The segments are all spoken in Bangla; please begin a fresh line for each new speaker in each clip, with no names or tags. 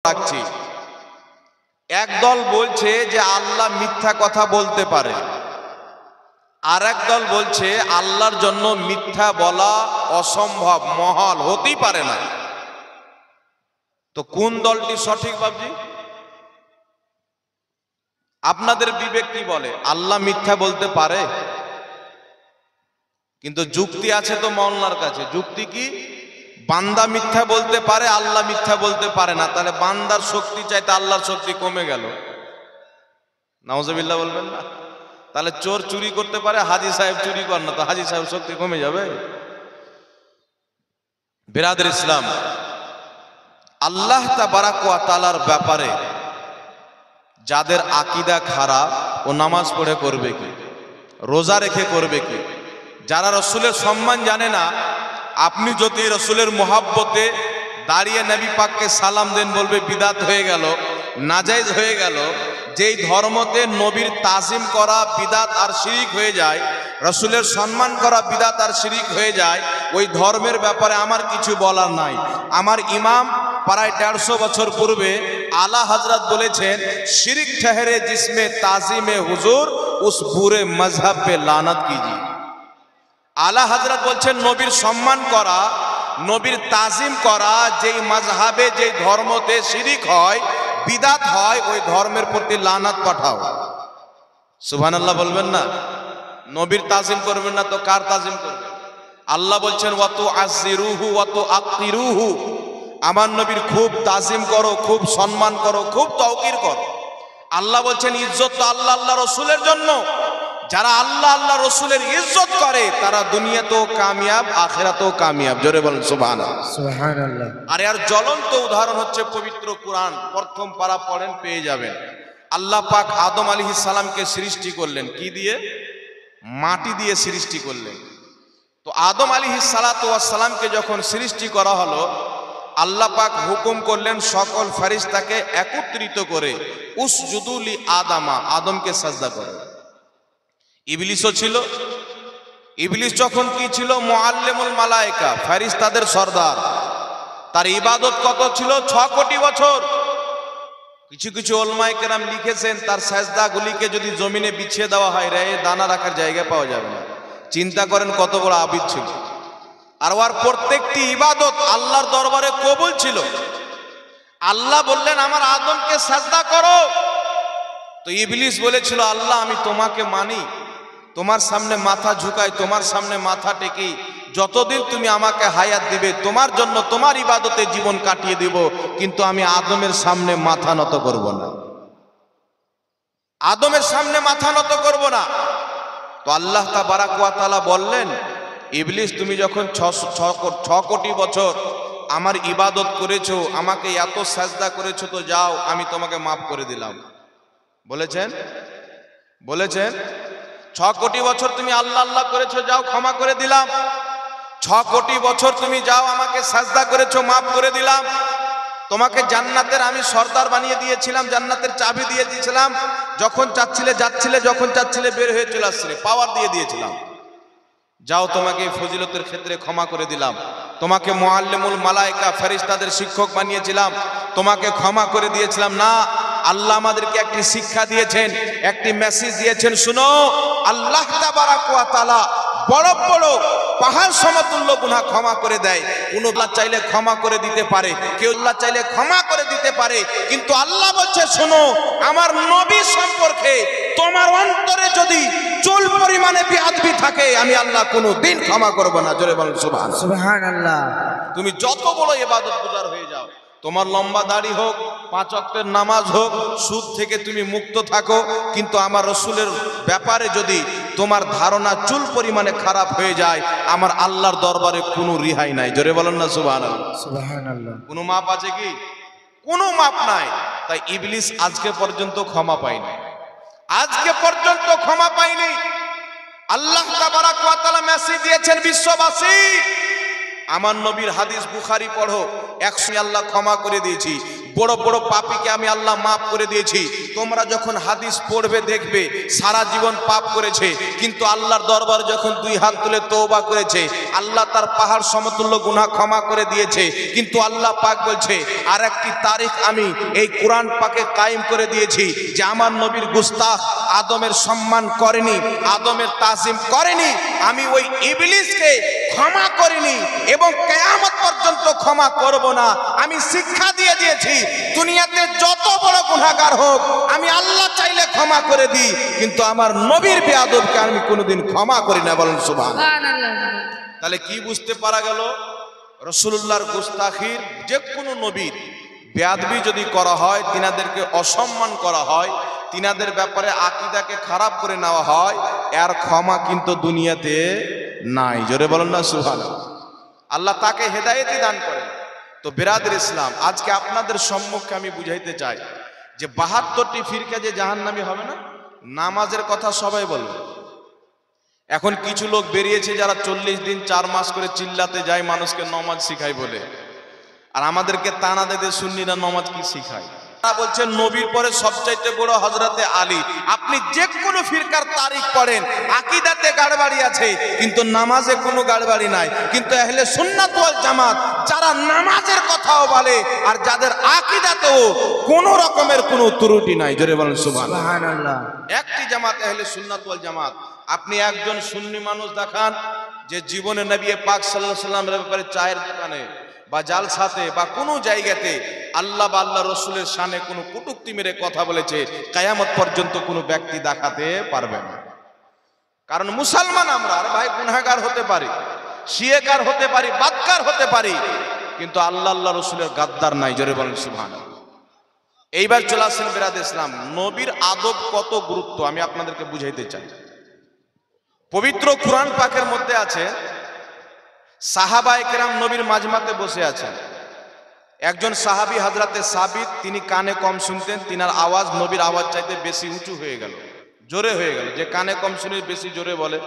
রাখছি। একদল বলছে যে আল্লাহ মিথ্যা কথা বলতে পারে, আর একদল বলছে আল্লাহর জন্য মিথ্যা বলা অসম্ভব, মহল, হতেই পারে না। তো কোন দলটি সঠিক বাবজি? আপনাদের বিবেক কি বলে? আল্লাহ মিথ্যা বলতে পারে, কিন্তু যুক্তি আছে তো মওলানার কাছে। যুক্তি কি? বান্দা মিথ্যা বলতে পারে, আল্লাহ মিথ্যা বলতে পারে না। তাহলে বান্দার শক্তি চাইতে আল্লাহর শক্তি কমে গেল। নাউজুবিল্লাহ বলবেন না? তাহলে চোর চুরি করতে পারে, হাজী সাহেব চুরি কর না, তো হাজী সাহেব শক্তি কমে যাবে? বিরাদর ইসলাম, আল্লাহ তাবারাক ওয়া তাআলার ব্যাপারে যাদের আকীদা খারাপ, ও নামাজ পড়ে করবে কি, রোজা রেখে করবে কি? যারা রসুলের সম্মান জানে না, আপনি যদি রসুলের মোহাব্বতে দাঁড়িয়ে নবী পাককে সালাম দেন, বলবে বিদাত হয়ে গেল, নাজায়েজ হয়ে গেল। যেই ধর্মতে নবীর তাজিম করা বিদাত আর শিরিক হয়ে যায়, রসুলের সম্মান করা বিদাত আর শিরিক হয়ে যায়, ওই ধর্মের ব্যাপারে আমার কিছু বলার নাই। আমার ইমাম প্রায় 150 বছর পূর্বে আলা হযরত বলেছেন, শিরিক ঠহরে জিসমে তাজিমে হুজুর উস বুরে মজহব পে লানত কিজিয়ে। আলা হযরত বলছেন, নবীর সম্মান করা, নবীর তাজিম করা যেই মাযহাবে, যেই ধর্মতে শিরিক হয়, বিদাত হয়, ওই ধর্মের প্রতি লানাত পাঠাও। সুবহানাল্লাহ বলবেন না? নবীর তাজিম করবেন না তো কার তাজিম করবেন? আল্লাহ বলছেন, ওয়া তুআযজিরুহু ওয়া তুআক্কিরুহু, আমার নবীর খুব তাজিম করো, খুব সম্মান করো, খুব তাওকির করো। আল্লাহ বলছেন, ইজ্জত তো আল্লাহ আল্লাহ রসুলের জন্য। যারা আল্লাহ আল্লাহ রসুলের ইজ্জত করে, তারা দুনিয়াতেও কামিয়াব, আখিরাতেও কামিয়াব। জোরে বলেন সুবহানাল্লাহ।
সুবহানাল্লাহ।
আর এর জ্বলন্ত উদাহরণ হচ্ছে পবিত্র কুরআন। প্রথম পারা পড়েন, পেয়ে যাবেন। আল্লাহ পাক আদম আলাইহিস সালামকে সৃষ্টি করলেন কি দিয়ে? মাটি দিয়ে সৃষ্টি করলেন। তো আদম আলাইহিস সালাতু ওয়াস সালামকে যখন সৃষ্টি করা হলো, আল্লাহ পাক হুকুম করলেন সকল ফেরেশতাকে একত্রিত করে, উসজুদু লি আদামা, আদমকে সাজদা করো। ইবলিসও ছিল। ইবলিস যখন কি ছিল? মুআল্লিমুল মালায়েকা, ফেরেশতাদের সরদার। তার ইবাদত কত ছিল? 6 কোটি বছর। কিছু কিছু উলামায়ে কেরাম লিখেছেন, তার সাজদাগুলিকে যদি জমিনে বিছিয়ে দেওয়া হয়, রে দানা রাখার জায়গা পাওয়া যাবে না। চিন্তা করেন কত বড় আবিদ ছিল। আর ওর প্রত্যেকটি ইবাদত আল্লাহর দরবারে কবুল ছিল। আল্লাহ বললেন, আমার আদমকে সাজদা করো। তো ইবলিস বলেছিল, আল্লাহ আমি তোমাকে মানি, তোমার সামনে মাথা ঝুঁকাই, তোমার সামনে মাথা টেকি, যতদিন তুমি আমাকে হায়াত দিবে তোমার জন্য, তোমার ইবাদতে জীবন কাটিয়ে দিব, কিন্তু আমি আদমের সামনে মাথা নত করব না, আদমের সামনে মাথা নত করব না। তো আল্লাহ তাবারাক ওয়া তাআলা বললেন, ইবলিস তুমি যখন 6 কোটি বছর আমার ইবাদত করেছো, আমাকে এত সাজদা করেছো, তো যাও আমি তোমাকে মাফ করে দিলাম। বলেছেন 6 কোটি বছর তুমি আল্লাহ আল্লাহ করেছো, যাও ক্ষমা করে দিলাম। 6 কোটি বছর তুমি যাও আমাকে সাজদা করেছো, মাফ করে দিলাম। তোমাকে জান্নাতের আমি সর্দার বানিয়ে দিয়েছিলাম, জান্নাতের চাবি দিয়ে দিয়েছিলাম, যখন চাচ্ছিলে যাচ্ছিলে, যখন চাচ্ছিলে বের হয়ে চলে আসছিলে, পাওয়ার দিয়ে দিয়েছিলাম। যাও তোমাকে ফজিলতের ক্ষেত্রে ক্ষমা করে দিলাম। তোমাকে মুআল্লিমুল মালায়েকা, ফেরেশতাদের শিক্ষক বানিয়েছিলাম, তোমাকে ক্ষমা করে দিয়েছিলাম। না, আল্লাহ আমাদেরকে একটি শিক্ষা দিয়েছেন, একটি মেসেজ দিয়েছেন। শুনো, আল্লাহ তাবারাক ওয়া তাআলা বড় বড় পাহাড় সমতুল্য গুনাহ ক্ষমা করে দেয়। কোন আল্লাহ চাইলে ক্ষমা করে দিতে পারে, কেউ আল্লাহ চাইলে ক্ষমা করে দিতে পারে, কিন্তু আল্লাহ বলছে, শোনো, আমার নবী সম্পর্কে তোমার অন্তরে যদি চুল পরিমাণে বেয়াদবি থাকে, আমি আল্লাহ কোনোদিন ক্ষমা করব না। জোরে বলেন সুবহানাল্লাহ।
সুবহানাল্লাহ।
তুমি যত বড় ইবাদত গুজার হয়ে যাও, তোমার লম্বা দাড়ি হোক, 5 ওয়াক্তের নামাজ হোক, সুদ থেকে তুমি মুক্ত থাকো, কিন্তু আমার রসুলের ব্যাপারে যদি তোমার ধারণা চুল পরিমাণে খারাপ হয়ে যায়, আমার আল্লাহর দরবারে কোনো রিহাই নাই। জোরে বলেন না সুবহানাল্লাহ।
সুবহানাল্লাহ।
কোনো মাপ আছে কি? কোনো মাপ নাই। তাই ইবলিস আজকে পর্যন্ত ক্ষমা পায়নি, আজকে পর্যন্ত ক্ষমা পায়নি। আল্লাহ তাবারাক ওয়া তাআলা মেসেজ দিয়েছেন, বিশ্ববাসী আমার নবীর হাদিস বুখারী পড়ো, 100 আল্লাহ ক্ষমা করে দিয়েছি। বড় বড় পাপীকে আমি আল্লাহ মাফ করে দিয়েছি। তোমরা যখন হাদিস পড়বে দেখবে সারা জীবন পাপ করেছে, কিন্তু আল্লাহর দরবারে যখন দুই হাত তুলে তওবা করেছে আল্লাহ তার পাহাড় সমতুল্য গুনাহ ক্ষমা করে দিয়েছে। কিন্তু আল্লাহ পাক বলছে আর একটি তারিখ আমি এই কোরআন পাকে কায়েম করে দিয়েছি যে আমার নবীর গুস্তাখ আদমের সম্মান করেনি, আদমের তাজিম করেনি, আমি ওই ইবলিসকে ক্ষমা করিনি এবং কিয়ামত পর্যন্ত ক্ষমা করব না। আমি শিক্ষা দিয়ে দিয়েছি দুনিয়াতে যত বড় গুনাহগার হোক আমি আল্লাহ চাইলে ক্ষমা করে দিই, কিন্তু আমার নবীর বেয়াদবকে আমি কোনোদিন ক্ষমা করি না। বলেন সুবহানাল্লাহ। তাহলে কি বুঝতে পারা গেল? রাসূলুল্লাহর গুস্তাখির যে কোনো নবীর বেয়াদবি যদি করা হয়, তিনাদেরকে অসম্মান করা হয়, তিনাদের ব্যাপারে আকীদাকে খারাপ করে নেওয়া হয়, এর ক্ষমা কিন্তু দুনিয়াতে নাই। জোরে বলেন না সুবহানাল্লাহ। আল্লাহ তাকে হেদায়েতই দান করেন। তো বিরাদর ইসলাম, আজকে আপনাদের সম্মুখে আমি বুঝাইতে চাই যে 72টি ফিরকা যে জাহান্নামী হবে না, নামাজের কথা সবাই বলবে। এখন কিছু লোক বেরিয়েছে যারা 40 দিন 4 মাস করে চিল্লাতে যায় মানুষকে নামাজ শিখায় বলে, আর আমাদেরকে তানা দেতে সুন্নিরা নামাজ কি শিখায়। তারা বলছেন নবীর পরে সবচাইতে বড় হযরতে আলী। আপনি যে কোনো ফিরকার তারিখ পড়েন, আকীদাতে গাড়বাড়ি আছে কিন্তু নামাজে কোনো গাড়বাড়ি নাই। কিন্তু আহলে সুন্নাত ওয়াল জামাত যারা নামাজের কথাও বলে আর যাদের আকীদাতেও কোনো রকমের কোনো ত্রুটি নাই। জোরে বলেন সুবহানাল্লাহ। একটি জামাত আহলে সুন্নাত ওয়াল জামাত। আপনি একজন সুন্নি মানুষ দেখান যে জীবনে নবী পাক সাল্লাল্লাহু আলাইহি ওয়াসাল্লামের ব্যাপারে চায়ের দোকানে বা জালসাতে বা কোনো জায়গাতে আল্লাহ বা আল্লাহ রসুলের শানে কোনো কটূক্তি মেরে কথা বলেছে, কিয়ামত পর্যন্ত কোনো ব্যক্তি দেখাতে পারবে না। কারণ মুসলমান আমরা, আর ভাই গুনাহগার হতে পারি, শিয়েকার হতে পারি, বাদকার হতে পারি, কিন্তু আল্লাহ আল্লাহ রসুলের গাদ্দার নাই। জোরে বলেন সুবহানাল্লাহ। এইবার চলে আসেন বিরাদর ইসলাম, নবীর আদব কত গুরুত্ব আমি আপনাদেরকে বুঝাইতে চাই। পবিত্র কুরআন পাকের মধ্যে আছে সাহাবায়ে কেরাম নবীর মাজমাতে বসে আছেন। একজন সাহাবী হযরতে সাবিত, তিনি কানে কম শুনতেন, তিনার আওয়াজ নবীর আওয়াজ চাইতে বেশি উঁচু হয়ে গেল, জোরে হয়ে গেল। যে কানে কম শুনে বেশি জোরে বলে,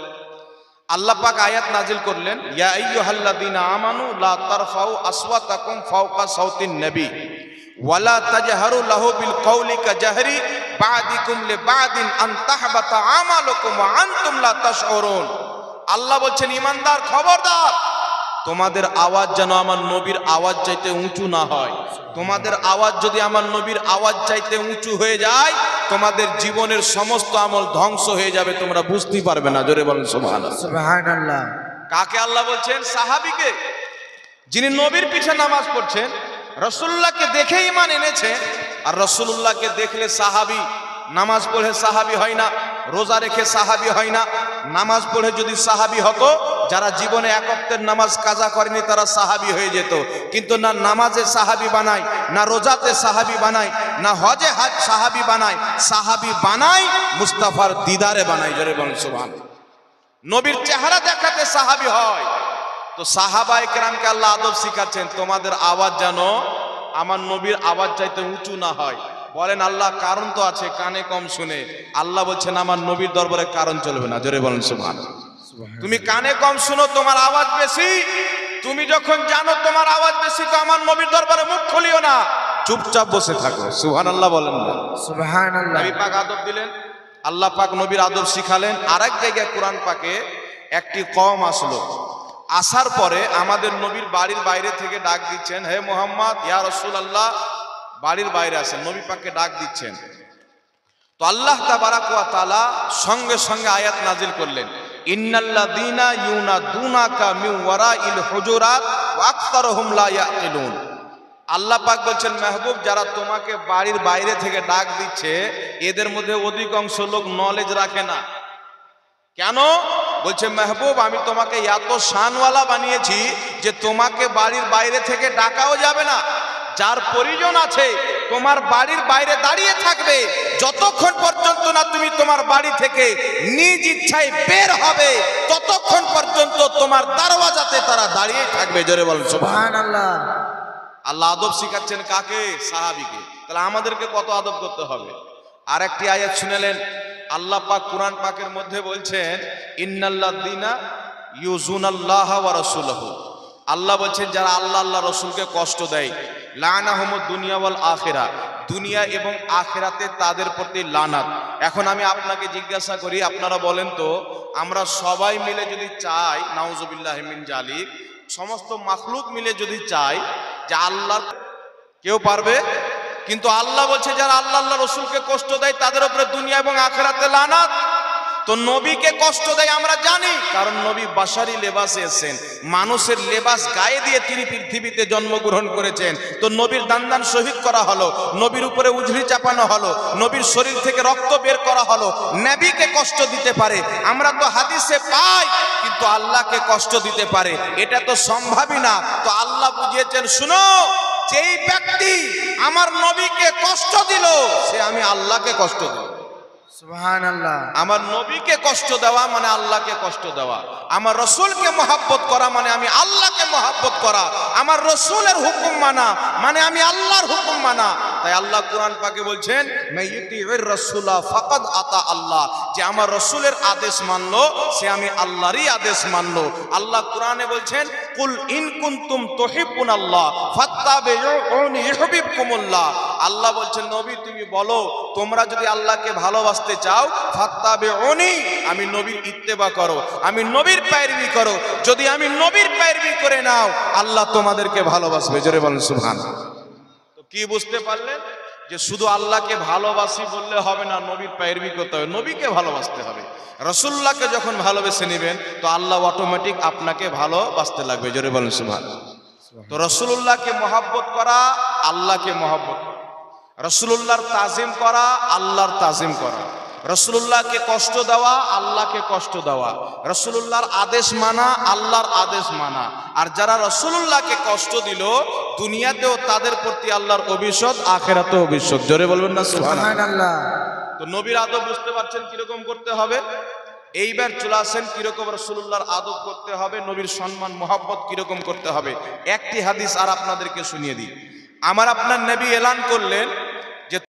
আল্লাহ পাক আয়াত নাজিল করলেন, ইয়া আইয়ুহাল্লাযীনা আমানু লা তারফাউ আসওয়াতাকুম ফাওকা সাওতিন নবী ওয়ালা তাজহারু লাহু বিল কওলি কাজহরি বা'দিকুম লিবা'দিন আন তাহবাতা আমালুকুম ওয়া আনতুম লা তাশউরুন। আল্লাহ বলছেন ঈমানদার খবরদার, তোমাদের আওয়াজ যেন আমার নবীর আওয়াজ চাইতে উঁচু না হয়। তোমাদের আওয়াজ যদি আমার নবীর আওয়াজ চাইতে উঁচু হয়ে যায় তোমাদের জীবনের সমস্ত আমল ধ্বংস হয়ে যাবে, তোমরা বুঝতেই পারবে না। জোরে বলেন সুবহানাল্লাহ। কাকে আল্লাহ বলছেন? সাহাবীকে, যিনি নবীর পিছে নামাজ পড়ছেন, রাসূলুল্লাহকে দেখে ঈমান এনেছে। আর রাসূলুল্লাহকে দেখলে সাহাবী, নামাজ পড়ে সাহাবী হয় না, রোজা রেখে সাহাবী হয় না। নামাজ পড়ে যদি সাহাবী হতো, যারা জীবনে এক ওয়াক্তের নামাজ কাজা করেনি তারা সাহাবী হয়ে যেত। কিন্তু না নামাজে সাহাবী বানায়, না রোজাতে সাহাবী বানায়, না হজে হাজ সাহাবী বানায়। সাহাবী বানায় মুস্তাফার দিদারে বানায়। জোরে বলেন সুবহানাল্লাহ। নবীর চেহারা দেখাতে সাহাবী হয়। তো সাহাবায়ে কেরামকে আল্লাহ আদব শিখাচ্ছেন, তোমাদের আওয়াজ যেন আমার নবীর আওয়াজ চাইতে উঁচু না হয়। বলেন আল্লাহ কারণ তো আছে, কানে কম শুনে। আল্লাহ বলছেন আমার নবীর দরবারে কারণ চলবে না। জোরে বলেন সুবহানাল্লাহ। তুমি কানে কম শুনো, তোমার আওয়াজ বেশি, তুমি যখন জানো তোমার আওয়াজ বেশি তো আমার নবীর দরবারে মুখ খুলিও না, চুপচাপ বসে থাকো। সুবহানাল্লাহ বলেন না সুবহানাল্লাহ। নবী পাক আদব দিলেন, আল্লাহ পাক নবীর আদব শিখালেন। আরেক জায়গায় কোরআন পাকে একটি কওম আসলো, আসার পরে আমাদের নবীর বাড়ির বাইরে থেকে ডাক দিচ্ছেন, হে মুহাম্মদ, ইয়া রাসূলুল্লাহ, বাড়ির বাইরে আসেন। নবী পাককে ডাক দিচ্ছেন। তো আল্লাহ তাবারাক ওয়া তাআলা সঙ্গে সঙ্গে আয়াত নাজিল করলেন, ইন্নাল্লাযীনা ইউনাদুনাকা মিন ওয়ারাইল হুজুরাত ওয়া আকসারুহুম লা ইয়াকিলুন। আল্লাহ পাক বলছেন, মেহবুব, যারা তোমাকে বাড়ির বাইরে থেকে ডাক দিচ্ছে এদের মধ্যে অধিকাংশ লোক নলেজ রাখে না। কেন? বলছে মেহবুব, আমি তোমাকে এত শানওয়ালা বানিয়েছি যে তোমাকে বাড়ির বাইরে থেকে ডাকাও যাবে না। যার পরিজন আছে তোমার বাড়ির বাইরে দাঁড়িয়ে থাকবে যতক্ষণ পর্যন্ত না তুমি তোমার বাড়ি থেকে নিজ ইচ্ছায় বের হবে, ততক্ষণ পর্যন্ত তোমার দরওয়াজাতে তারা দাঁড়িয়ে থাকবে। জোরে বলেন সুবহানাল্লাহ। আল্লাহ আদব শিখাচ্ছেন কাকে? সাহাবীকে। তাহলে আমাদেরকে কত আদব করতে হবে। আর একটি আয়াত শুনেলেন, আল্লাহ পাক কুরআন পাকের মধ্যে বলছেন, ইন্নাল্লাযীনা ইউযুনাল্লাহা ওয়া রাসূলাহু। আল্লাহ বলছেন যারা আল্লাহ আল্লাহ রসুলকে কষ্ট দেয়, লানাহুমুদ দুনিয়া ওয়াল আখিরা, দুনিয়া এবং আখিরাতে তাদের প্রতি লানাত। এখন আমি আপনাকে জিজ্ঞাসা করি, আপনারা বলেন তো, আমরা সবাই মিলে যদি চাই, নাউজুবিল্লাহি মিন জালিক, সমস্ত মাখলুক মিলে যদি চাই যে আল্লাহ, কেউ পারবে? কিন্তু আল্লাহ বলছে যারা আল্লাহ আল্লাহ রসুলকে কষ্ট দেয় তাদের উপরে দুনিয়া এবং আখিরাতে লানাত। তো নবীকে কষ্ট দেয় আমরা জানি, কারণ নবী বাশারি লেবাসে এসেছেন, মানুষের লেবাস গায়ে দিয়ে তিনি পৃথিবীতে জন্মগ্রহণ করেছেন। তো নবীর দান শহীদ করা হলো, নবীর উপরে উজরি চাপানো হলো, নবীর শরীর থেকে রক্ত বের করা হলো, নবীকে কষ্ট দিতে পারে। আমরা তো হাদিসে পাই, কিন্তু আল্লাহকে কষ্ট দিতে পারে এটা তো সম্ভবই না। তো আল্লাহ বুঝিয়েছেন, শুনো, যেই ব্যক্তি আমার নবীকে কষ্ট দিল সে আমি আল্লাহকে কষ্ট দিল।
সুবহানাল্লাহ।
আমার নবীকে কষ্ট দেওয়া মানে আল্লাহকে কষ্ট দেওয়া, আমার রসুলকে মহাব্বত করা মানে আমি আল্লাহকে মহাব্বত করা, আমার রসুলের হুকুম মানা মানে আমি আল্লাহর হুকুম মানা। তাই আল্লাহ কুরআন পাকে বলছেন, মাইয়ুতিউর রাসূলা ফাকাদ আতা আল্লাহ, যে আমার রসুলের আদেশ মানলো সে আমি আল্লাহরই আদেশ মানলো। আল্লাহ কুরআনে বলছেন, কুল ইন কুনতুম তুহিব্বুনাল্লাহ ফাত্তাবিউনি ইউহিব্বুকুমুল্লাহ। আল্লাহ বলছেন, নবী তুমি বলো, তোমরা যদি আল্লাহকে ভালোবাসতে চাও, ফাত্তাবিউনি, আমি নবীর ইত্তেবা করো, আমি নবীর पैरवी করো। যদি আমি নবীর पैरवी করে নাও, আল্লাহ তোমাদেরকে ভালোবাসবে। জোরে বলেন সুবহানাল্লাহ। তো কি বুঝতে পারলেন যে শুধু আল্লাহকে ভালোবাসি বললে হবে না, নবীর पैरवी করতে হবে, নবীকে ভালোবাসতে হবে। রাসূলুল্লাহকে যখন ভালোবেসে নেবেন তো আল্লাহ অটোমেটিক আপনাকে ভালোবাসতে লাগবে। জোরে বলেন সুবহানাল্লাহ। তো রাসূলুল্লাহকে মহব্বত করা, আল্লাহকে মহব্বত করা, রাসূলুল্লাহর তাজিম করা, আল্লাহর তাজিম করা, রাসূলুল্লাহকে কষ্ট দেওয়া, আল্লাহকে কষ্ট দেওয়া, রাসূলুল্লাহর আদেশ মানা, আল্লাহর আদেশ মানা। আর যারা রাসূলুল্লাহকে কষ্ট দিল দুনিয়াতেও তাদের প্রতি আল্লাহর অভিশাপ, আখিরাতেও অভিশাপ। জোরে বলবেন না সুবহানাল্লাহ। তো নবীর আদব বুঝতে পারছেন কিরকম করতে হবে? এইবার চলে আসেন কিরকম রাসূলুল্লাহর আদব করতে হবে, নবীর সম্মান মহব্বত কিরকম করতে হবে। একটি হাদিস আর আপনাদেরকে শুনিয়ে দিই। আমার আপনার নবী এলান করলেন